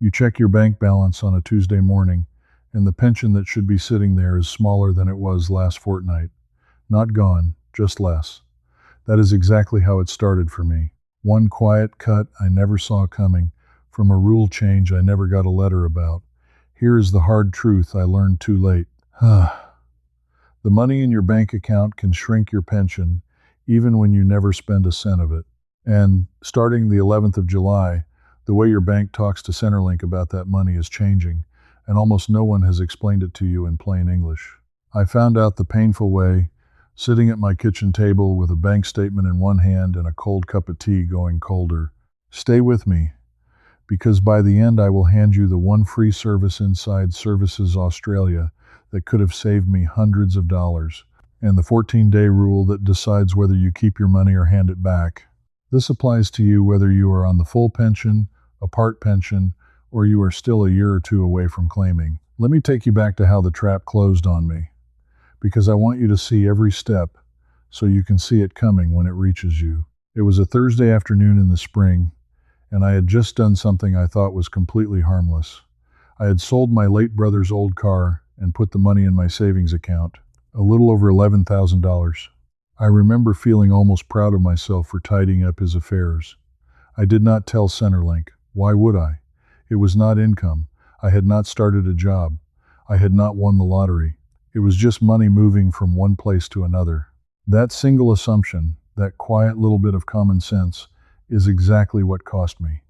You check your bank balance on a Tuesday morning, and the pension that should be sitting there is smaller than it was last fortnight. Not gone, just less. That is exactly how it started for me. One quiet cut I never saw coming, from a rule change I never got a letter about. Here is the hard truth I learned too late. The money in your bank account can shrink your pension, even when you never spend a cent of it. And starting the 11th of July, the way your bank talks to Centrelink about that money is changing, and almost no one has explained it to you in plain English. I found out the painful way, sitting at my kitchen table with a bank statement in one hand and a cold cup of tea going colder. Stay with me, because by the end I will hand you the one free service inside Services Australia that could have saved me hundreds of dollars, and the 14-day rule that decides whether you keep your money or hand it back. This applies to you whether you are on the full pension, a part pension, or you are still a year or two away from claiming. Let me take you back to how the trap closed on me, because I want you to see every step so you can see it coming when it reaches you. It was a Thursday afternoon in the spring, and I had just done something I thought was completely harmless. I had sold my late brother's old car and put the money in my savings account, a little over $11,000. I remember feeling almost proud of myself for tidying up his affairs. I did not tell Centrelink. Why would I? It was not income. I had not started a job. I had not won the lottery. It was just money moving from one place to another. That single assumption, that quiet little bit of common sense, is exactly what cost me.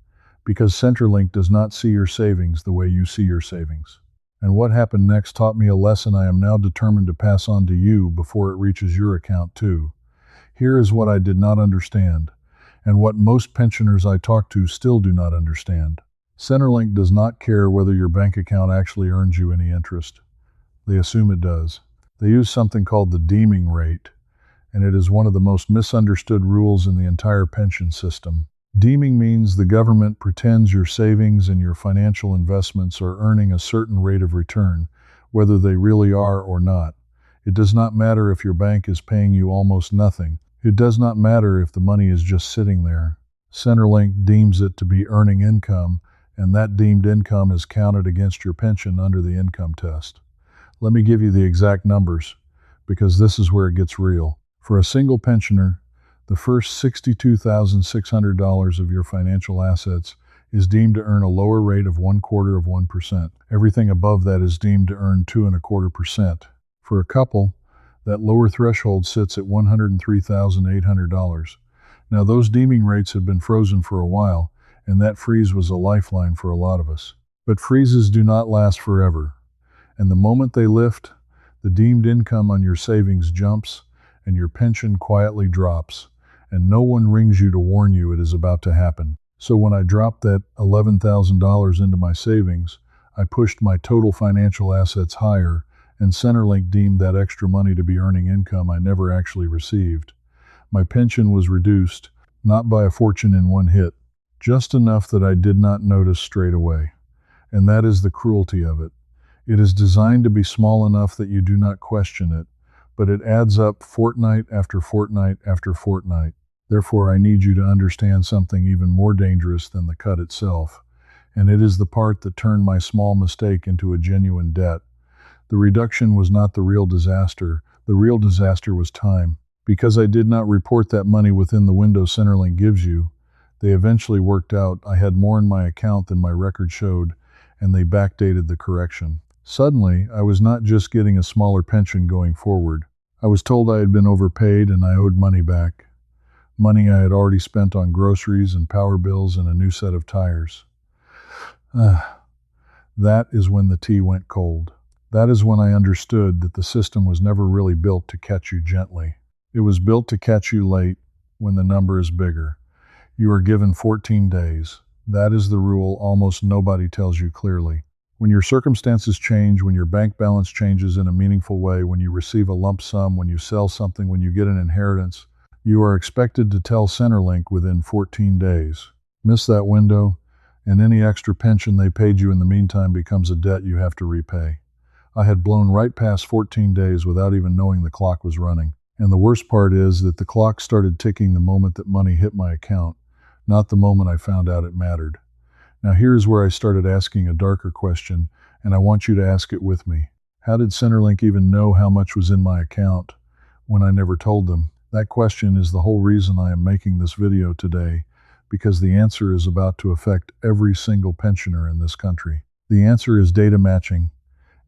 Because Centrelink does not see your savings the way you see your savings. And what happened next taught me a lesson I am now determined to pass on to you before it reaches your account too. Here is what I did not understand, and what most pensioners I talk to still do not understand. Centrelink does not care whether your bank account actually earns you any interest. They assume it does. They use something called the Deeming rate, and it is one of the most misunderstood rules in the entire pension system. Deeming means the government pretends your savings and your financial investments are earning a certain rate of return, whether they really are or not. It does not matter if your bank is paying you almost nothing. It does not matter if the money is just sitting there. Centrelink deems it to be earning income, and that deemed income is counted against your pension under the income test. Let me give you the exact numbers, because this is where it gets real. For a single pensioner, the first $62,600 of your financial assets is deemed to earn a lower rate of 0.25%. Everything above that is deemed to earn 2.25%. For a couple, that lower threshold sits at $103,800. Now those deeming rates have been frozen for a while, and that freeze was a lifeline for a lot of us. But freezes do not last forever, and the moment they lift, the deemed income on your savings jumps, and your pension quietly drops, and no one rings you to warn you it is about to happen. So when I dropped that $11,000 into my savings, I pushed my total financial assets higher, and Centrelink deemed that extra money to be earning income I never actually received. My pension was reduced, not by a fortune in one hit, just enough that I did not notice straight away. And that is the cruelty of it. It is designed to be small enough that you do not question it, but it adds up fortnight after fortnight after fortnight. Therefore, I need you to understand something even more dangerous than the cut itself, and it is the part that turned my small mistake into a genuine debt. The reduction was not the real disaster. The real disaster was time. Because I did not report that money within the window Centrelink gives you, they eventually worked out I had more in my account than my record showed, and they backdated the correction. Suddenly, I was not just getting a smaller pension going forward. I was told I had been overpaid and I owed money back. Money I had already spent on groceries and power bills and a new set of tires. That is when the tea went cold. That is when I understood that the system was never really built to catch you gently. It was built to catch you late, when the number is bigger. You are given 14 days. That is the rule almost nobody tells you clearly. When your circumstances change, when your bank balance changes in a meaningful way, when you receive a lump sum, when you sell something, when you get an inheritance, you are expected to tell Centrelink within 14 days. Miss that window, and any extra pension they paid you in the meantime becomes a debt you have to repay. I had blown right past 14 days without even knowing the clock was running. And the worst part is that the clock started ticking the moment that money hit my account, not the moment I found out it mattered. Now here's where I started asking a darker question, and I want you to ask it with me. How did Centrelink even know how much was in my account when I never told them? That question is the whole reason I am making this video today, because the answer is about to affect every single pensioner in this country. The answer is data matching,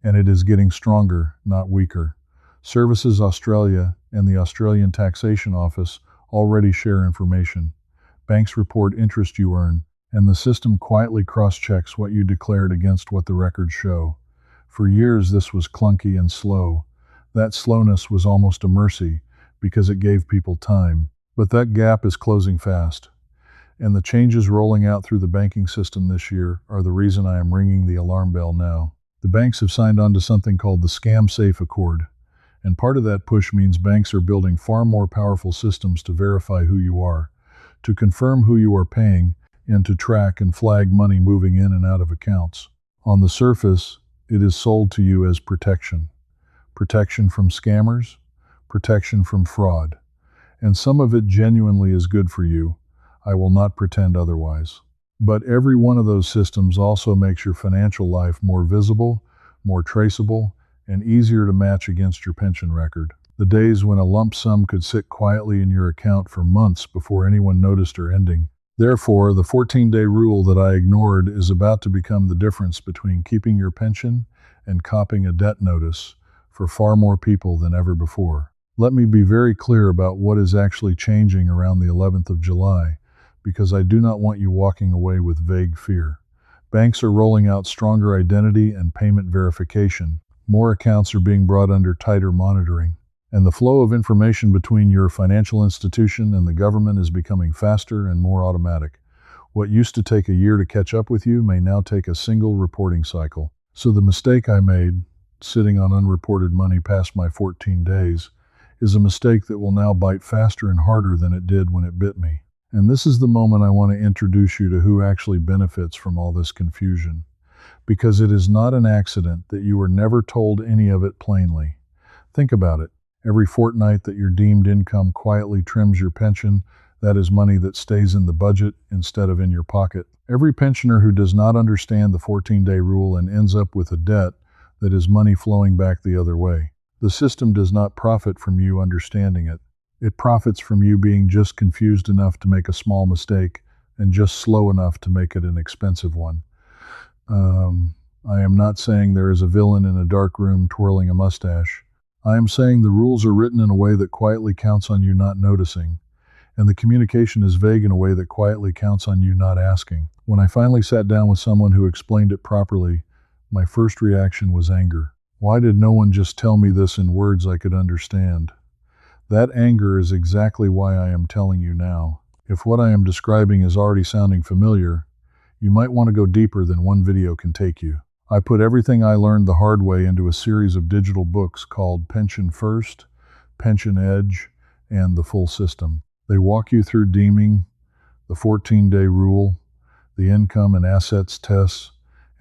and it is getting stronger, not weaker. Services Australia and the Australian Taxation Office already share information. Banks report interest you earn, and the system quietly cross-checks what you declared against what the records show. For years this was clunky and slow. That slowness was almost a mercy, because it gave people time. But that gap is closing fast. And the changes rolling out through the banking system this year are the reason I am ringing the alarm bell now. The banks have signed on to something called the Scam Safe Accord. And part of that push means banks are building far more powerful systems to verify who you are, to confirm who you are paying, and to track and flag money moving in and out of accounts. On the surface, it is sold to you as protection. Protection from scammers, protection from fraud. And some of it genuinely is good for you. I will not pretend otherwise. But every one of those systems also makes your financial life more visible, more traceable, and easier to match against your pension record. The days when a lump sum could sit quietly in your account for months before anyone noticed are ending. Therefore, the 14-day rule that I ignored is about to become the difference between keeping your pension and copping a debt notice for far more people than ever before. Let me be very clear about what is actually changing around the 11th of July, because I do not want you walking away with vague fear. Banks are rolling out stronger identity and payment verification. More accounts are being brought under tighter monitoring. And the flow of information between your financial institution and the government is becoming faster and more automatic. What used to take a year to catch up with you may now take a single reporting cycle. So the mistake I made, sitting on unreported money past my 14 days, is a mistake that will now bite faster and harder than it did when it bit me. And this is the moment I want to introduce you to who actually benefits from all this confusion. Because it is not an accident that you were never told any of it plainly. Think about it. Every fortnight that your deemed income quietly trims your pension, that is money that stays in the budget instead of in your pocket. Every pensioner who does not understand the 14-day rule and ends up with a debt, that is money flowing back the other way. The system does not profit from you understanding it. It profits from you being just confused enough to make a small mistake and just slow enough to make it an expensive one. I am not saying there is a villain in a dark room twirling a mustache. I am saying the rules are written in a way that quietly counts on you not noticing, and the communication is vague in a way that quietly counts on you not asking. When I finally sat down with someone who explained it properly, my first reaction was anger. Why did no one just tell me this in words I could understand? That anger is exactly why I am telling you now. If what I am describing is already sounding familiar, you might want to go deeper than one video can take you. I put everything I learned the hard way into a series of digital books called Pension First, Pension Edge, and The Full System. They walk you through Deeming, the 14-day rule, the income and assets tests,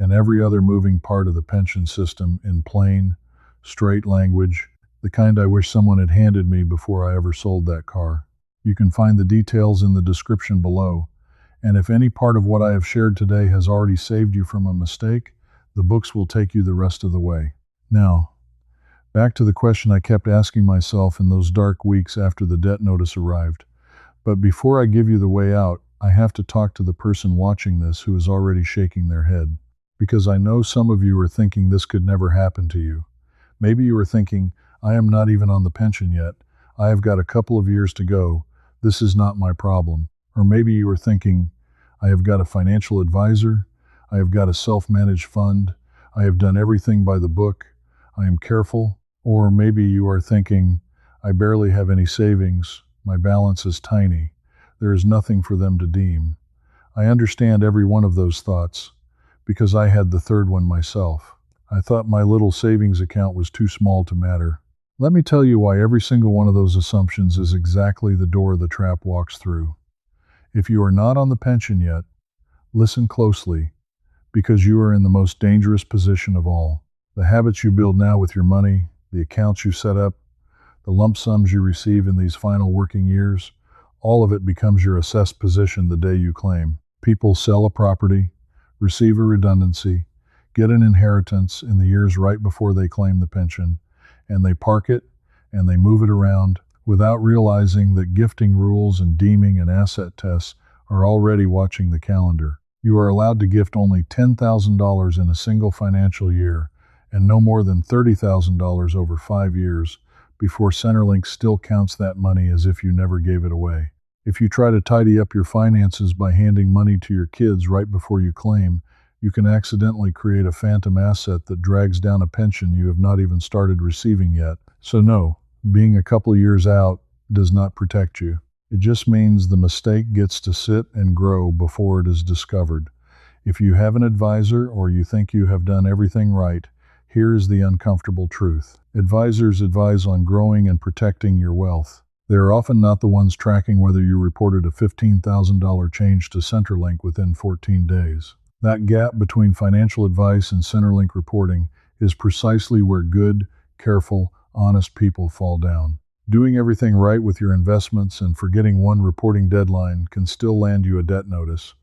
and every other moving part of the pension system in plain, straight language, the kind I wish someone had handed me before I ever sold that car. You can find the details in the description below, and if any part of what I have shared today has already saved you from a mistake, the books will take you the rest of the way. Now, back to the question I kept asking myself in those dark weeks after the debt notice arrived. But before I give you the way out, I have to talk to the person watching this who is already shaking their head. Because I know some of you are thinking this could never happen to you. Maybe you are thinking, I am not even on the pension yet. I have got a couple of years to go. This is not my problem. Or maybe you are thinking, I have got a financial advisor. I have got a self-managed fund. I have done everything by the book. I am careful. Or maybe you are thinking, I barely have any savings. My balance is tiny. There is nothing for them to deem. I understand every one of those thoughts, because I had the third one myself. I thought my little savings account was too small to matter. Let me tell you why every single one of those assumptions is exactly the door the trap walks through. If you are not on the pension yet, listen closely, because you are in the most dangerous position of all. The habits you build now with your money, the accounts you set up, the lump sums you receive in these final working years, all of it becomes your assessed position the day you claim. People sell a property, receive a redundancy, get an inheritance in the years right before they claim the pension, and they park it and they move it around without realizing that gifting rules and deeming and asset tests are already watching the calendar. You are allowed to gift only $10,000 in a single financial year and no more than $30,000 over 5 years before Centrelink still counts that money as if you never gave it away. If you try to tidy up your finances by handing money to your kids right before you claim, you can accidentally create a phantom asset that drags down a pension you have not even started receiving yet. So no, being a couple years out does not protect you. It just means the mistake gets to sit and grow before it is discovered. If you have an advisor or you think you have done everything right, here is the uncomfortable truth. Advisors advise on growing and protecting your wealth. They are often not the ones tracking whether you reported a $15,000 change to Centrelink within 14 days. That gap between financial advice and Centrelink reporting is precisely where good, careful, honest people fall down. Doing everything right with your investments and forgetting one reporting deadline can still land you a debt notice.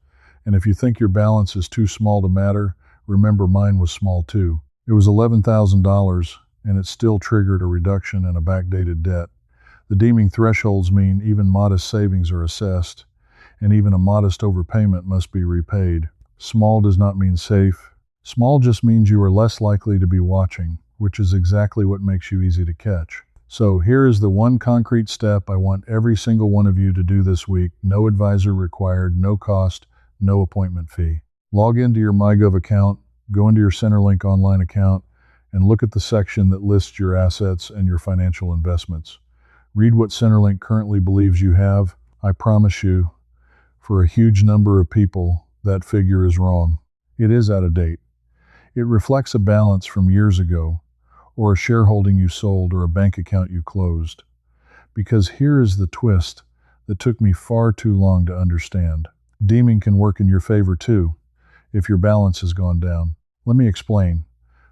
And if you think your balance is too small to matter, remember mine was small too. It was $11,000, and it still triggered a reduction and a backdated debt. The deeming thresholds mean even modest savings are assessed, and even a modest overpayment must be repaid. Small does not mean safe. Small just means you are less likely to be watching, which is exactly what makes you easy to catch. So here is the one concrete step I want every single one of you to do this week. No advisor required, no cost, no appointment fee. Log into your MyGov account, go into your Centrelink online account, and look at the section that lists your assets and your financial investments. Read what Centrelink currently believes you have. I promise you, for a huge number of people, that figure is wrong. It is out of date. It reflects a balance from years ago, or a shareholding you sold, or a bank account you closed. Because here is the twist that took me far too long to understand. Deeming can work in your favor too, if your balance has gone down. Let me explain,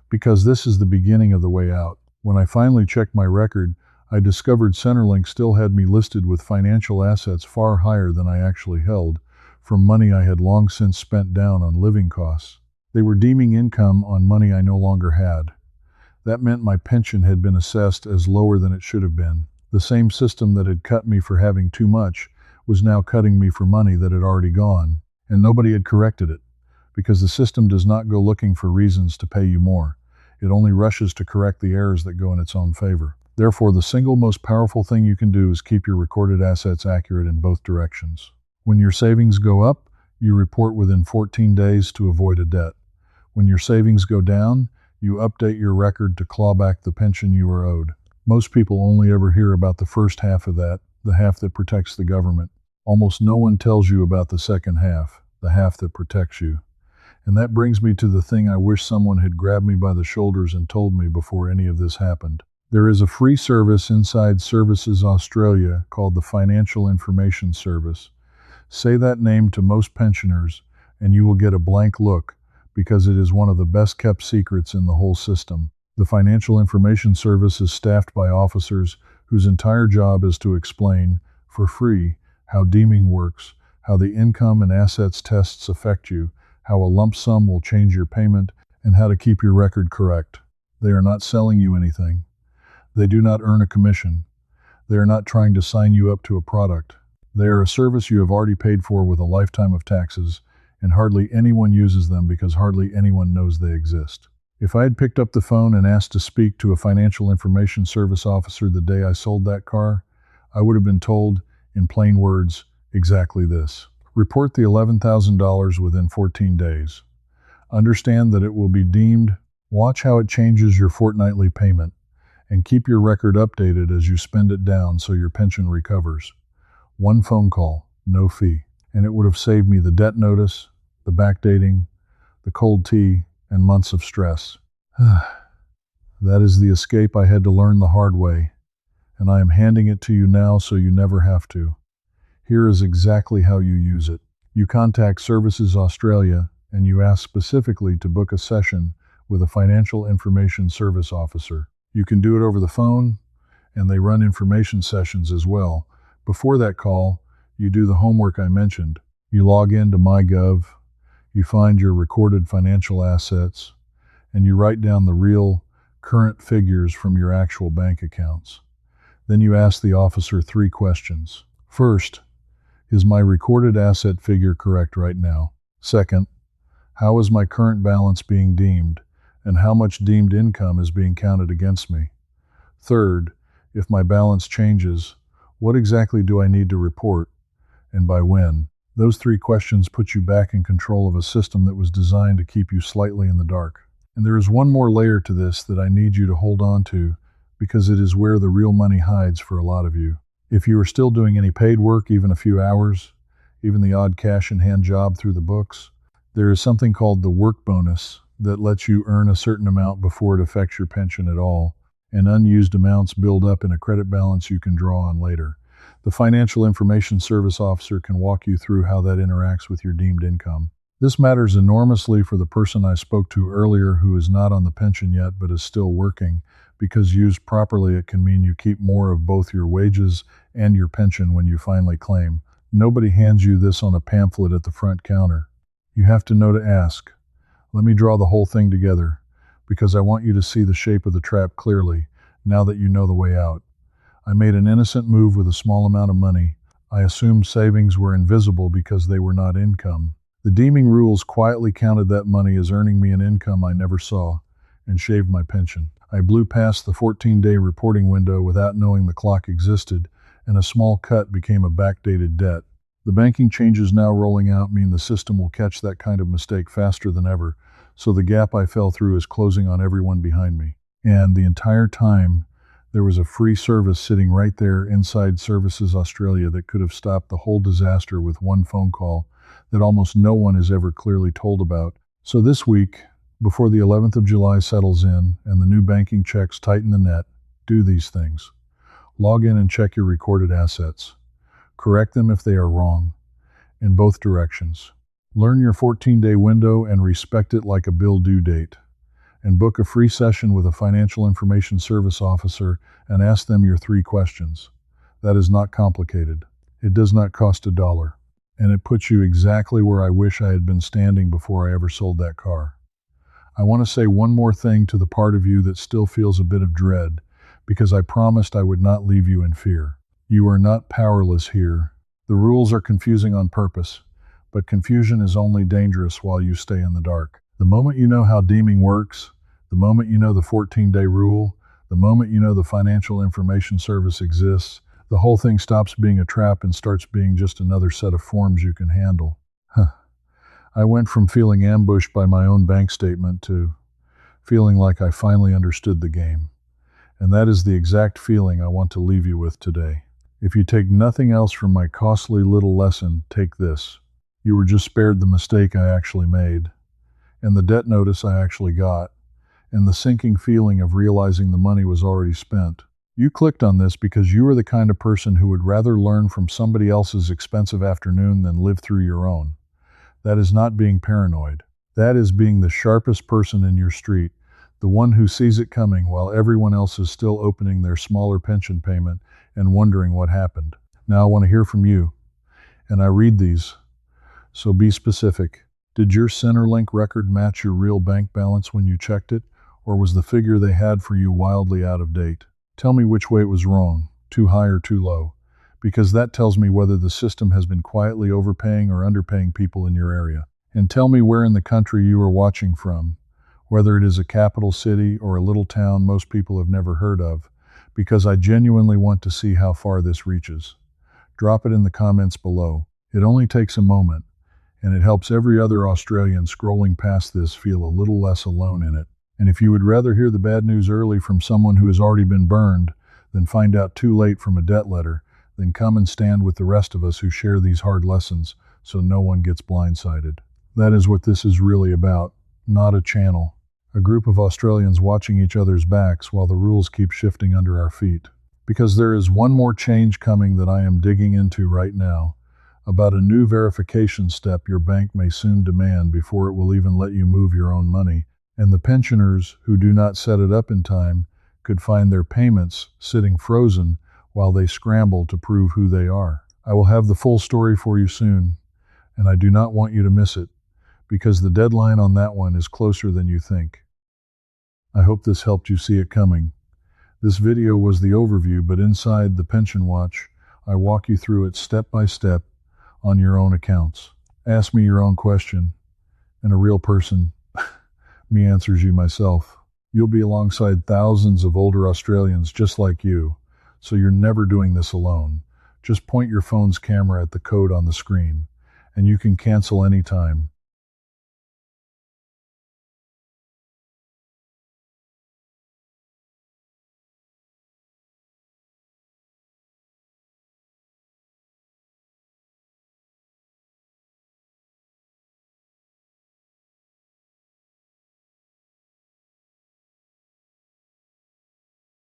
because this is the beginning of the way out. When I finally checked my record, I discovered Centrelink still had me listed with financial assets far higher than I actually held, from money I had long since spent down on living costs. They were deeming income on money I no longer had. That meant my pension had been assessed as lower than it should have been. The same system that had cut me for having too much was now cutting me for money that had already gone, and nobody had corrected it, because the system does not go looking for reasons to pay you more. It only rushes to correct the errors that go in its own favor. Therefore, the single most powerful thing you can do is keep your recorded assets accurate in both directions. When your savings go up, you report within 14 days to avoid a debt. When your savings go down, you update your record to claw back the pension you are owed. Most people only ever hear about the first half of that, the half that protects the government. Almost no one tells you about the second half, the half that protects you. And that brings me to the thing I wish someone had grabbed me by the shoulders and told me before any of this happened. There is a free service inside Services Australia called the Financial Information Service. Say that name to most pensioners and you will get a blank look, because it is one of the best kept secrets in the whole system. The Financial Information Service is staffed by officers whose entire job is to explain, for free, how deeming works, how the income and assets tests affect you, how a lump sum will change your payment, and how to keep your record correct. They are not selling you anything. They do not earn a commission. They are not trying to sign you up to a product. They are a service you have already paid for with a lifetime of taxes, and hardly anyone uses them because hardly anyone knows they exist. If I had picked up the phone and asked to speak to a Financial Information Service officer the day I sold that car, I would have been told, in plain words, exactly this. Report the $11,000 within 14 days. Understand that it will be deemed. Watch how it changes your fortnightly payment, and keep your record updated as you spend it down so your pension recovers. One phone call, no fee. And it would have saved me the debt notice, the backdating, the cold tea, and months of stress. That is the escape I had to learn the hard way, and I am handing it to you now so you never have to. Here is exactly how you use it. You contact Services Australia and you ask specifically to book a session with a Financial Information Service officer. You can do it over the phone, and they run information sessions as well. Before that call, you do the homework I mentioned. You log into MyGov, You find your recorded financial assets, and you write down the real, current figures from your actual bank accounts. Then you ask the officer 3 questions. First, is my recorded asset figure correct right now? Second, how is my current balance being deemed, and how much deemed income is being counted against me? Third, if my balance changes, what exactly do I need to report, and by when? Those 3 questions put you back in control of a system that was designed to keep you slightly in the dark. And there is one more layer to this that I need you to hold on to, because it is where the real money hides for a lot of you. If you are still doing any paid work, even a few hours, even the odd cash-in-hand job through the books, there is something called the work bonus that lets you earn a certain amount before it affects your pension at all, and unused amounts build up in a credit balance you can draw on later. The Financial Information Service Officer can walk you through how that interacts with your deemed income. This matters enormously for the person I spoke to earlier who is not on the pension yet but is still working, because used properly it can mean you keep more of both your wages and your pension when you finally claim. Nobody hands you this on a pamphlet at the front counter. You have to know to ask. Let me draw the whole thing together, because I want you to see the shape of the trap clearly, now that you know the way out. I made an innocent move with a small amount of money. I assumed savings were invisible because they were not income. The Deeming rules quietly counted that money as earning me an income I never saw, and shaved my pension. I blew past the 14-day reporting window without knowing the clock existed, and a small cut became a backdated debt. The banking changes now rolling out mean the system will catch that kind of mistake faster than ever, so the gap I fell through is closing on everyone behind me. And the entire time, there was a free service sitting right there inside Services Australia that could have stopped the whole disaster with one phone call that almost no one is ever clearly told about. So this week, before the 11th of July settles in and the new banking checks tighten the net, do these things. Log in and check your recorded assets. Correct them if they are wrong, in both directions. Learn your 14-day window and respect it like a bill due date. And book a free session with a Financial Information Service Officer and ask them your 3 questions. That is not complicated. It does not cost $1. And it puts you exactly where I wish I had been standing before I ever sold that car. I want to say one more thing to the part of you that still feels a bit of dread, because I promised I would not leave you in fear. You are not powerless here. The rules are confusing on purpose, but confusion is only dangerous while you stay in the dark. The moment you know how Deeming works, the moment you know the 14-day rule, the moment you know the Financial Information Service exists, the whole thing stops being a trap and starts being just another set of forms you can handle. I went from feeling ambushed by my own bank statement to feeling like I finally understood the game. And that is the exact feeling I want to leave you with today. If you take nothing else from my costly little lesson, take this. You were just spared the mistake I actually made, and the debt notice I actually got, and the sinking feeling of realizing the money was already spent. You clicked on this because you are the kind of person who would rather learn from somebody else's expensive afternoon than live through your own. That is not being paranoid. That is being the sharpest person in your street, the one who sees it coming while everyone else is still opening their smaller pension payment and wondering what happened. Now I want to hear from you, and I read these, so be specific. Did your Centrelink record match your real bank balance when you checked it, or was the figure they had for you wildly out of date? Tell me which way it was wrong, too high or too low, because that tells me whether the system has been quietly overpaying or underpaying people in your area. And tell me where in the country you are watching from, whether it is a capital city or a little town most people have never heard of, because I genuinely want to see how far this reaches. Drop it in the comments below. It only takes a moment, and it helps every other Australian scrolling past this feel a little less alone in it. And if you would rather hear the bad news early from someone who has already been burned than find out too late from a debt letter, then come and stand with the rest of us who share these hard lessons so no one gets blindsided. That is what this is really about, not a channel. A group of Australians watching each other's backs while the rules keep shifting under our feet. Because there is one more change coming that I am digging into right now, about a new verification step your bank may soon demand before it will even let you move your own money, and the pensioners who do not set it up in time could find their payments sitting frozen while they scramble to prove who they are. I will have the full story for you soon, and I do not want you to miss it, because the deadline on that one is closer than you think. I hope this helped you see it coming. This video was the overview, but inside the Pension Watch, I walk you through it step by step on your own accounts. Ask me your own question, and a real person, me, answers you myself. You'll be alongside thousands of older Australians just like you, so you're never doing this alone. Just point your phone's camera at the code on the screen, and you can cancel anytime.